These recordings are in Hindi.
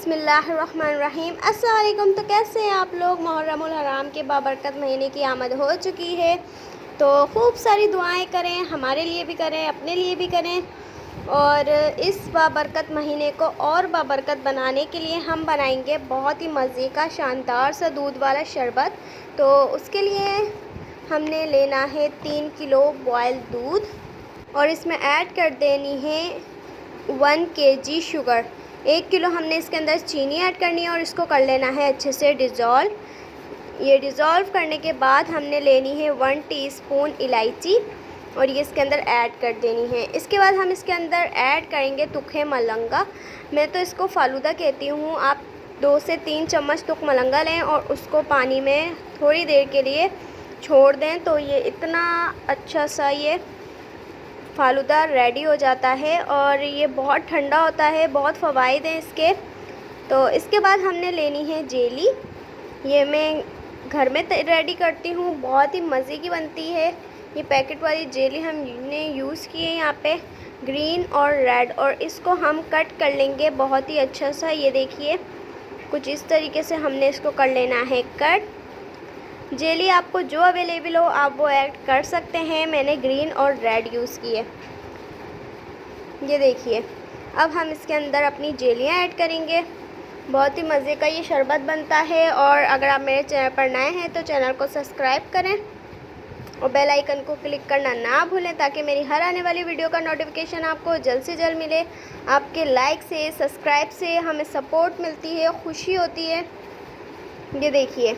बिस्मिल्लाहिर्रहमानिर्रहीम। अस्सलाम वालेकुम। तो कैसे हैं आप लोग? मुहर्रमुल हराम के बाबरकत महीने की आमद हो चुकी है, तो खूब सारी दुआएं करें, हमारे लिए भी करें, अपने लिए भी करें। और इस बाबरकत महीने को और बाबरकत बनाने के लिए हम बनाएंगे बहुत ही मज़े का शानदार सा दूध वाला शरबत। तो उसके लिए हमने लेना है 3 किलो बॉयल दूध और इसमें ऐड कर देनी है 1 kg शुगर। 1 किलो हमने इसके अंदर चीनी ऐड करनी है और इसको कर लेना है अच्छे से डिज़ोल्व। ये डिज़ोल्व करने के बाद हमने लेनी है 1 टीस्पून इलायची और ये इसके अंदर ऐड कर देनी है। इसके बाद हम इसके अंदर ऐड करेंगे तुखे मलंगा। मैं तो इसको फालूदा कहती हूँ। आप 2 से 3 चम्मच तुख मलंगा लें और उसको पानी में थोड़ी देर के लिए छोड़ दें, तो ये इतना अच्छा सा ये फालूदा रेडी हो जाता है और ये बहुत ठंडा होता है। बहुत फ़वाइद हैं इसके। तो इसके बाद हमने लेनी है जेली। ये मैं घर में रेडी करती हूँ, बहुत ही मज़े की बनती है। ये पैकेट वाली जेली हमने यूज़ की है यहाँ पे, ग्रीन और रेड, और इसको हम कट कर लेंगे बहुत ही अच्छा सा। ये देखिए कुछ इस तरीके से हमने इसको कर लेना है कट। जेली आपको जो अवेलेबल हो आप वो ऐड कर सकते हैं। मैंने ग्रीन और रेड यूज़ की है। ये देखिए अब हम इसके अंदर अपनी जेलियाँ ऐड करेंगे। बहुत ही मज़े का ये शरबत बनता है। और अगर आप मेरे चैनल पर नए हैं तो चैनल को सब्सक्राइब करें और बेल आइकन को क्लिक करना ना भूलें ताकि मेरी हर आने वाली वीडियो का नोटिफिकेशन आपको जल्द से जल्द मिले। आपके लाइक से, सब्सक्राइब से हमें सपोर्ट मिलती है, खुशी होती है। ये देखिए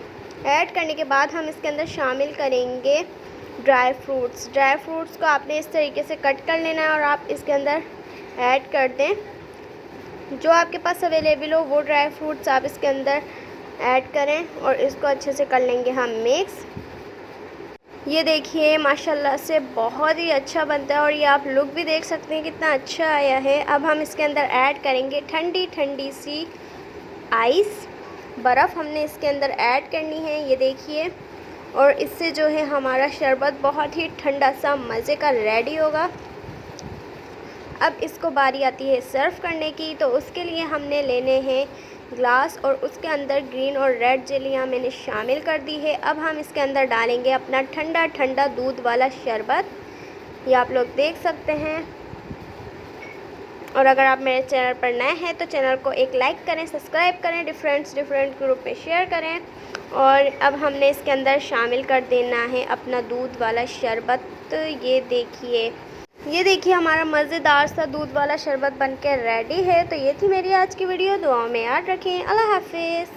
ऐड करने के बाद हम इसके अंदर शामिल करेंगे ड्राई फ्रूट्स। ड्राई फ्रूट्स को आपने इस तरीके से कट कर लेना है और आप इसके अंदर ऐड कर दें। जो आपके पास अवेलेबल हो वो ड्राई फ्रूट्स आप इसके अंदर ऐड करें और इसको अच्छे से कर लेंगे हम मिक्स। ये देखिए माशाल्लाह से बहुत ही अच्छा बनता है और ये आप लुक भी देख सकते हैं कितना अच्छा आया है। अब हम इसके अंदर ऐड करेंगे ठंडी ठंडी सी आइस, बर्फ़ हमने इसके अंदर ऐड करनी है। ये देखिए, और इससे जो है हमारा शरबत बहुत ही ठंडा सा मज़े का रेडी होगा। अब इसको बारी आती है सर्व करने की, तो उसके लिए हमने लेने हैं ग्लास और उसके अंदर ग्रीन और रेड जेलियाँ मैंने शामिल कर दी है। अब हम इसके अंदर डालेंगे अपना ठंडा ठंडा दूध वाला शरबत। ये आप लोग देख सकते हैं। और अगर आप मेरे चैनल पर नए हैं तो चैनल को एक लाइक करें, सब्सक्राइब करें, डिफरेंट ग्रुप में शेयर करें। और अब हमने इसके अंदर शामिल कर देना है अपना दूध वाला शरबत। तो ये देखिए हमारा मज़ेदार सा दूध वाला शरबत बनकर रेडी है। तो ये थी मेरी आज की वीडियो। दुआओं में याद रखें। अल्लाह हाफिज़।